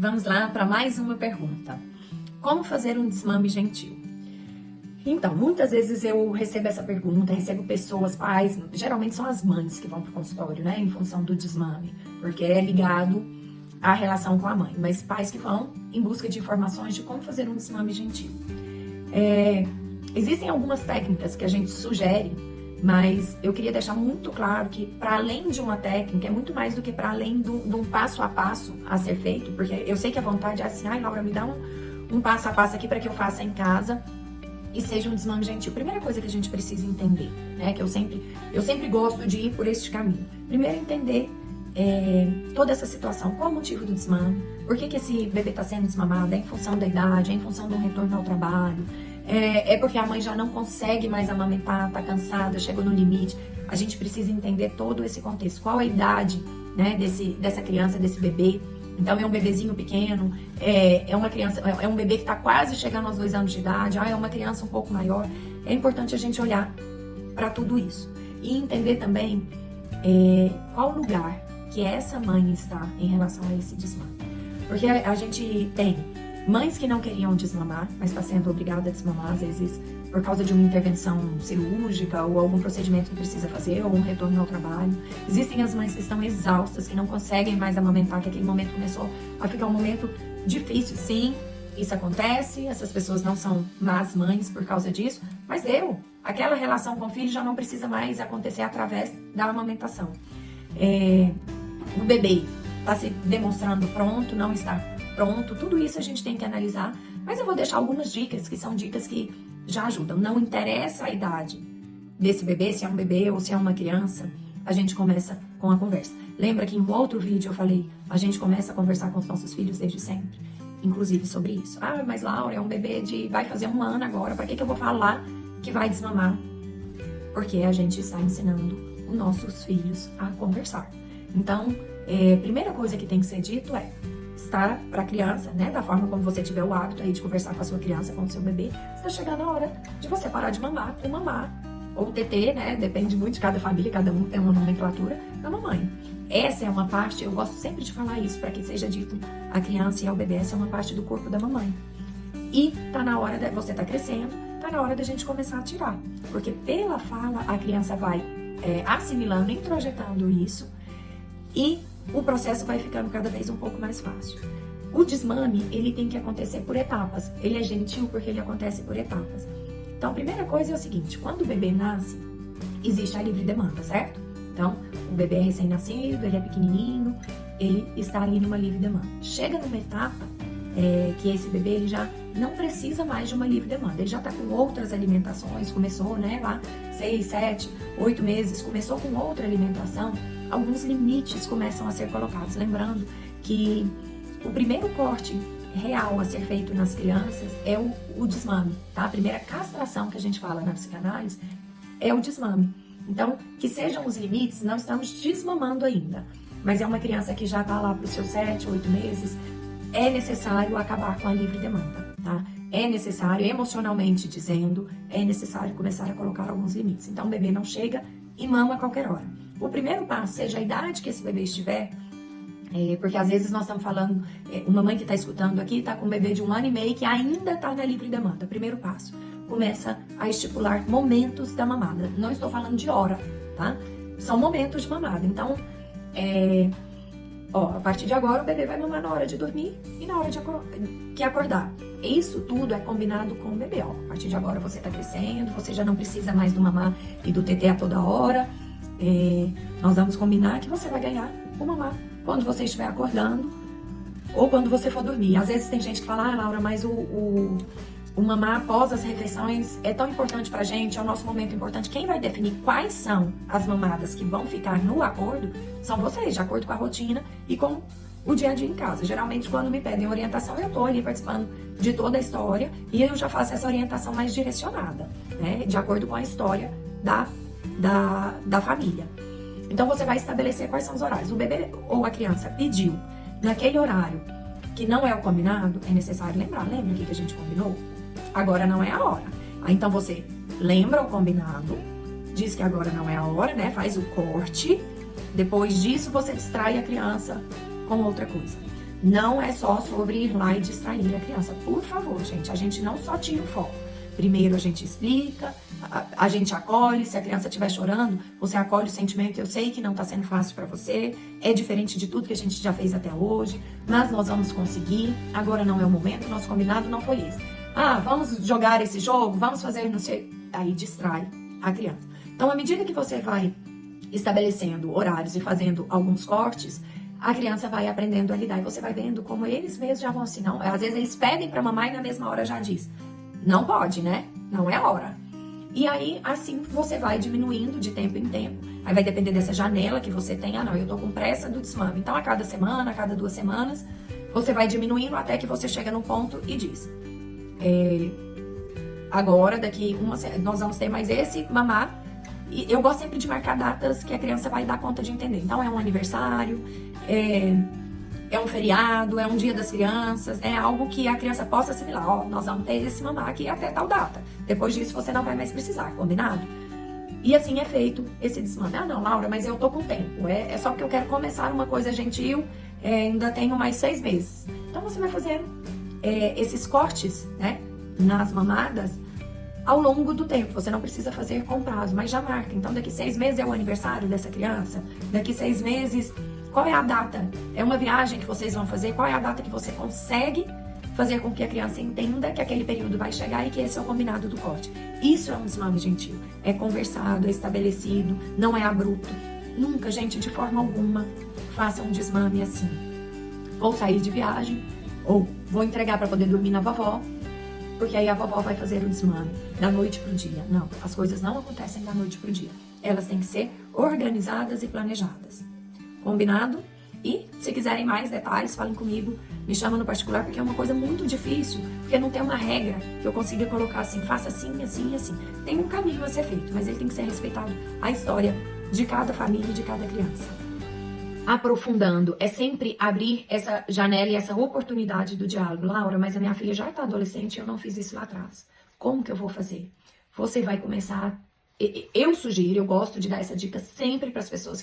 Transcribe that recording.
Vamos lá para mais uma pergunta. Como fazer um desmame gentil? Então, muitas vezes eu recebo essa pergunta, recebo pessoas, pais, geralmente são as mães que vão para o consultório, né, em função do desmame, porque é ligado à relação com a mãe, mas pais que vão em busca de informações de como fazer um desmame gentil. Existem algumas técnicas que a gente sugere, mas eu queria deixar muito claro que, para além de uma técnica, é muito mais do que para além de um passo a passo a ser feito, porque eu sei que a vontade é assim, ai, Laura, me dá um passo a passo aqui para que eu faça em casa e seja um desmame gentil. Primeira coisa que a gente precisa entender, né, que eu sempre gosto de ir por este caminho. Primeiro, entender toda essa situação, qual o motivo do desmame, por que esse bebê está sendo desmamado, é em função da idade, é em função do retorno ao trabalho, é porque a mãe já não consegue mais amamentar, está cansada, chegou no limite. A gente precisa entender todo esse contexto, qual a idade, né, dessa criança, desse bebê. Então, é um bebezinho pequeno, é uma criança, é um bebê que está quase chegando aos 2 anos de idade, é uma criança um pouco maior. É importante a gente olhar para tudo isso e entender também qual lugar que essa mãe está em relação a esse desmame. Porque a gente tem mães que não queriam desmamar, mas está sendo obrigada a desmamar, às vezes por causa de uma intervenção cirúrgica ou algum procedimento que precisa fazer, ou um retorno ao trabalho. Existem as mães que estão exaustas, que não conseguem mais amamentar, que aquele momento começou a ficar um momento difícil. Sim, isso acontece, essas pessoas não são más mães por causa disso, mas deu. Aquela relação com o filho já não precisa mais acontecer através da amamentação. O bebê está se demonstrando pronto, não está pronto, tudo isso a gente tem que analisar, mas eu vou deixar algumas dicas, que são dicas que já ajudam. Não interessa a idade desse bebê, se é um bebê ou se é uma criança, a gente começa com a conversa. Lembra que em um outro vídeo eu falei, a gente começa a conversar com os nossos filhos desde sempre, inclusive sobre isso. Ah, mas Laura, é um bebê vai fazer 1 ano agora, para que eu vou falar que vai desmamar? Porque a gente está ensinando os nossos filhos a conversar. Então, primeira coisa que tem que ser dito estar para a criança, né, da forma como você tiver o hábito aí de conversar com a sua criança, com o seu bebê, está chegando a hora de você parar de mamar e mamar, ou TT, né, depende muito de cada família, cada um tem uma nomenclatura da mamãe. Essa é uma parte, eu gosto sempre de falar isso, para que seja dito à criança e ao bebê, essa é uma parte do corpo da mamãe. E tá na hora, você tá crescendo, tá na hora da gente começar a tirar, porque pela fala a criança vai assimilando, introjetando isso, e o processo vai ficando cada vez um pouco mais fácil. O desmame, ele tem que acontecer por etapas. Ele é gentil porque ele acontece por etapas. Então, a primeira coisa é o seguinte, quando o bebê nasce, existe a livre demanda, certo? Então, o bebê é recém-nascido, ele é pequenininho, ele está ali numa livre demanda. Chega numa etapa que esse bebê ele já não precisa mais de uma livre demanda. Ele já está com outras alimentações, começou, né, lá 6, 7, 8 meses, começou com outra alimentação. Alguns limites começam a ser colocados. Lembrando que o primeiro corte real a ser feito nas crianças é o desmame, tá? A primeira castração que a gente fala na psicanálise é o desmame. Então, que sejam os limites, não estamos desmamando ainda, mas é uma criança que já está lá para os seus 7, 8 meses, é necessário acabar com a livre demanda, tá? É necessário, emocionalmente dizendo, é necessário começar a colocar alguns limites. Então, o bebê não chega e mama a qualquer hora. O primeiro passo, seja a idade que esse bebê estiver, porque às vezes nós estamos falando, uma mãe que está escutando aqui está com um bebê de 1 ano e meio que ainda está na livre demanda. Primeiro passo, começa a estipular momentos da mamada. Não estou falando de hora, tá? São momentos de mamada. Então, a partir de agora o bebê vai mamar na hora de dormir e na hora que acordar. Isso tudo é combinado com o bebê. A partir de agora você está crescendo, você já não precisa mais do mamar e do TT a toda hora. Nós vamos combinar que você vai ganhar o mamar quando você estiver acordando ou quando você for dormir. Às vezes tem gente que fala, Laura, mas o mamar após as refeições é tão importante pra gente, é o nosso momento importante. Quem vai definir quais são as mamadas que vão ficar no acordo são vocês, de acordo com a rotina e com o dia a dia em casa. Geralmente, quando me pedem orientação, eu tô ali participando de toda a história e eu já faço essa orientação mais direcionada, né, de acordo com a história da família. Então, você vai estabelecer quais são os horários. O bebê ou a criança pediu naquele horário que não é o combinado, é necessário lembrar. Lembra o que a gente combinou? Agora não é a hora. Aí, então, você lembra o combinado, diz que agora não é a hora, né? Faz o corte. Depois disso, você distrai a criança com outra coisa. Não é só sobre ir lá e distrair a criança. Por favor, gente, a gente não só tira o foco. Primeiro a gente explica, a gente acolhe. Se a criança estiver chorando, você acolhe o sentimento. Eu sei que não está sendo fácil para você, é diferente de tudo que a gente já fez até hoje, mas nós vamos conseguir. Agora não é o momento, nosso combinado não foi esse. Ah, vamos jogar esse jogo, vamos fazer não sei. Aí distrai a criança. Então, à medida que você vai estabelecendo horários e fazendo alguns cortes, a criança vai aprendendo a lidar e você vai vendo como eles mesmos já vão assim. Não, às vezes eles pedem para a mamãe e na mesma hora já diz. Não pode, né? Não é hora. E aí, assim, você vai diminuindo de tempo em tempo. Aí vai depender dessa janela que você tem. Ah, não, eu tô com pressa do desmame. Então, a cada semana, a cada 2 semanas, você vai diminuindo até que você chega num ponto e diz. Agora, daqui nós vamos ter mais esse mamar. E eu gosto sempre de marcar datas que a criança vai dar conta de entender. Então, é um aniversário, é um feriado, é um dia das crianças, é algo que a criança possa assimilar. Ó, nós vamos ter esse mamar aqui até tal data. Depois disso, você não vai mais precisar, combinado? E assim é feito esse desmame. Ah, não, Laura, mas eu tô com tempo. É só porque eu quero começar uma coisa gentil, ainda tenho mais 6 meses. Então, você vai fazendo esses cortes, né, nas mamadas, ao longo do tempo. Você não precisa fazer com prazo, mas já marca. Então, daqui 6 meses é o aniversário dessa criança. Daqui 6 meses, qual é a data? É uma viagem que vocês vão fazer? Qual é a data que você consegue fazer com que a criança entenda que aquele período vai chegar e que esse é o combinado do corte? Isso é um desmame gentil. É conversado, é estabelecido, não é abrupto. Nunca, gente, de forma alguma, faça um desmame assim. Vou sair de viagem, ou vou entregar para poder dormir na vovó, porque aí a vovó vai fazer o desmame da noite pro dia. Não, as coisas não acontecem da noite pro dia. Elas têm que ser organizadas e planejadas. Combinado? E se quiserem mais detalhes, falem comigo, me chamam no particular, porque é uma coisa muito difícil, porque não tem uma regra que eu consiga colocar assim, faça assim, assim e assim. Tem um caminho a ser feito, mas ele tem que ser respeitado a história de cada família e de cada criança. Aprofundando, é sempre abrir essa janela e essa oportunidade do diálogo. Laura, mas a minha filha já está adolescente e eu não fiz isso lá atrás. Como que eu vou fazer? Você vai começar... Eu sugiro, eu gosto de dar essa dica sempre para as pessoas